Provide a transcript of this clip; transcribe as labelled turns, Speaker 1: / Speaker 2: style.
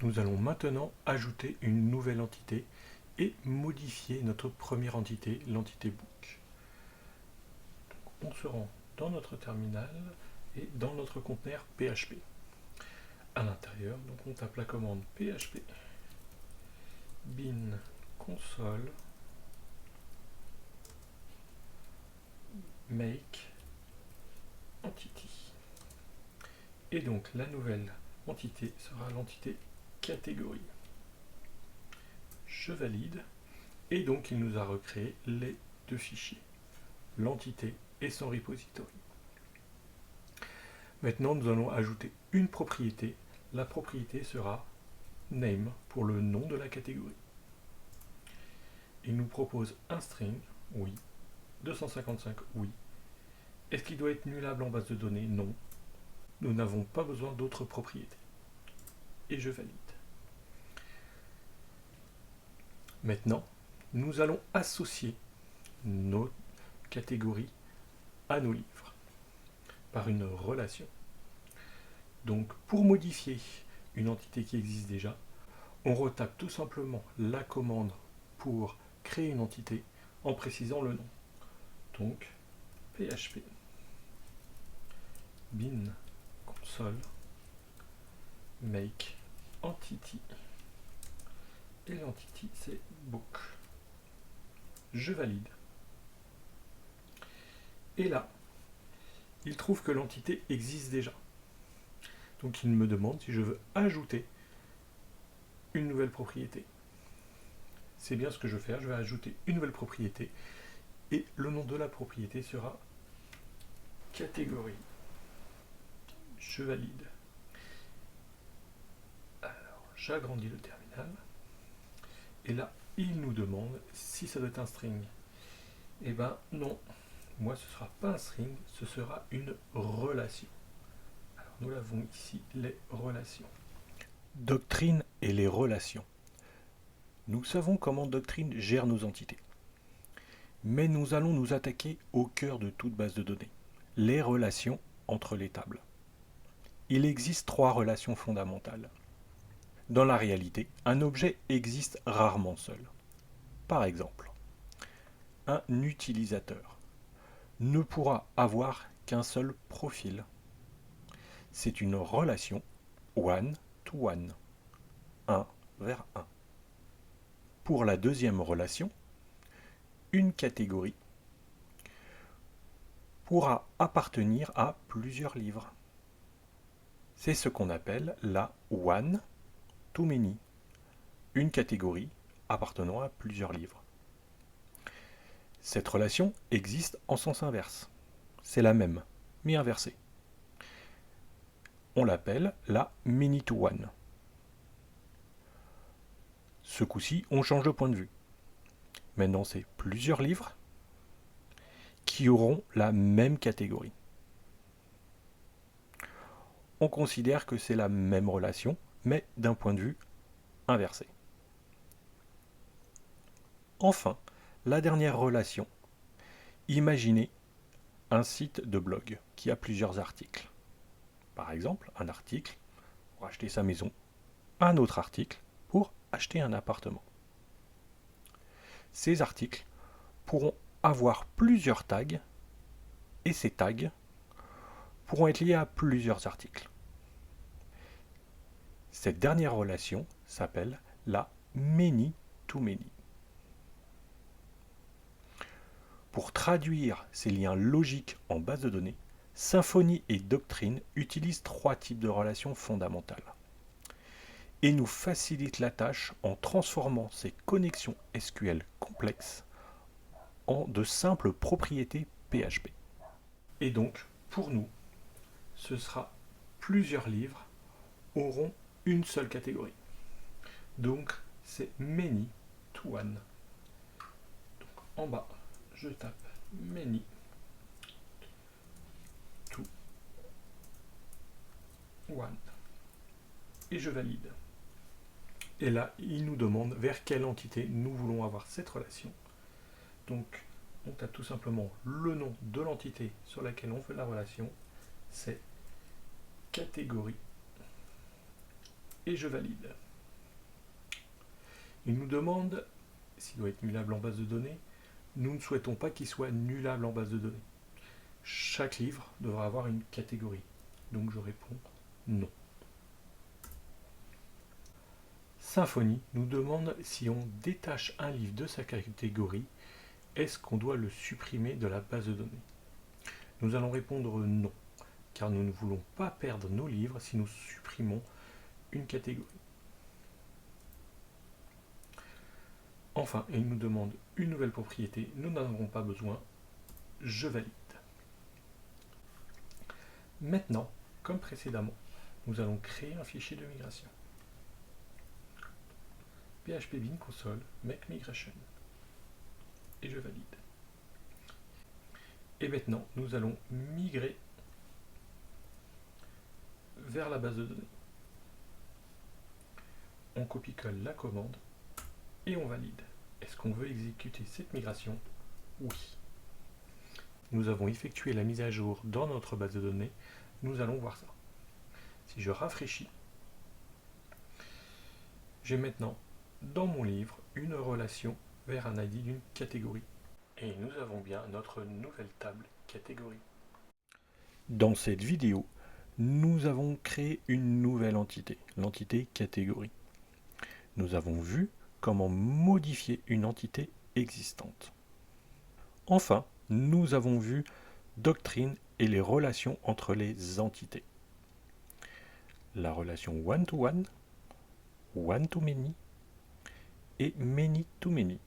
Speaker 1: Nous allons maintenant ajouter une nouvelle entité et modifier notre première entité, l'entité book. Donc, on se rend dans notre terminal et dans notre conteneur PHP. À l'intérieur, donc on tape la commande PHP bin console make entity. Et donc la nouvelle entité sera l'entité catégorie. Je valide et donc il nous a recréé les deux fichiers, l'entité et son repository. Maintenant nous allons ajouter une propriété. La propriété sera name pour le nom de la catégorie. Il nous propose un string, oui, 255, oui. Est-ce qu'il doit être nullable en base de données? Non. Nous n'avons pas besoin d'autres propriétés. Et je valide. Maintenant, nous allons associer nos catégories à nos livres par une relation. Donc, pour modifier une entité qui existe déjà, on retape tout simplement la commande pour créer une entité en précisant le nom. Donc, php bin console make entity et l'entity c'est book. Je valide. Et là, il trouve que l'entité existe déjà. Donc il me demande si je veux ajouter une nouvelle propriété. C'est bien ce que je vais faire, je vais ajouter une nouvelle propriété et le nom de la propriété sera catégorie. Je valide. Alors, j'agrandis le terminal. Et là, il nous demande si ça doit être un string. Eh ben non, moi ce ne sera pas un string, ce sera une relation. Alors nous l'avons ici, les relations. Doctrine et les relations. Nous savons comment Doctrine gère nos entités. Mais nous allons nous attaquer au cœur de toute base de données, les relations entre les tables. Il existe 3 relations fondamentales. Dans la réalité, un objet existe rarement seul. Par exemple, un utilisateur ne pourra avoir qu'un seul profil. C'est une relation one-to-one, 1 vers 1. Pour la deuxième relation, une catégorie pourra appartenir à plusieurs livres. C'est ce qu'on appelle la one-to-many, une catégorie appartenant à plusieurs livres. Cette relation existe en sens inverse. C'est la même, mais inversée. On l'appelle la many-to-one. Ce coup-ci, on change de point de vue. Maintenant, c'est plusieurs livres qui auront la même catégorie. On considère que c'est la même relation, mais d'un point de vue inversé. Enfin, la dernière relation. Imaginez un site de blog qui a plusieurs articles. Par exemple, un article pour acheter sa maison, un autre article pour acheter un appartement. Ces articles pourront avoir plusieurs tags et ces tags pourront être liés à plusieurs articles. Cette dernière relation s'appelle la many-to-many. Pour traduire ces liens logiques en base de données, Symfony et Doctrine utilisent 3 types de relations fondamentales et nous facilitent la tâche en transformant ces connexions SQL complexes en de simples propriétés PHP. Et donc, pour nous, ce sera plusieurs livres auront une seule catégorie. Donc, c'est many to one. Donc, en bas, je tape many to one et je valide. Et là, il nous demande vers quelle entité nous voulons avoir cette relation. Donc, on tape tout simplement le nom de l'entité sur laquelle on veut la relation, c'est catégorie, et je valide. Il nous demande s'il doit être nullable en base de données. Nous ne souhaitons pas qu'il soit nullable en base de données. Chaque livre devra avoir une catégorie. Donc je réponds non. Symfony nous demande si on détache un livre de sa catégorie, est-ce qu'on doit le supprimer de la base de données? Nous allons répondre non, car nous ne voulons pas perdre nos livres si nous supprimons une catégorie. Enfin, il nous demande une nouvelle propriété, nous n'en avons pas besoin, je valide. Maintenant, comme précédemment, nous allons créer un fichier de migration. PHP bin console make migration. Et je valide. Et maintenant, nous allons migrer vers la base de données. On copie-colle la commande et on valide. Est-ce qu'on veut exécuter cette migration? Oui. Nous avons effectué la mise à jour dans notre base de données. Nous allons voir ça. Si je rafraîchis, j'ai maintenant dans mon livre une relation vers un ID d'une catégorie. Et nous avons bien notre nouvelle table catégorie. Dans cette vidéo, nous avons créé une nouvelle entité, l'entité catégorie. Nous avons vu comment modifier une entité existante. Enfin, nous avons vu doctrine et les relations entre les entités. La relation one-to-one, one-to-many et many-to-many.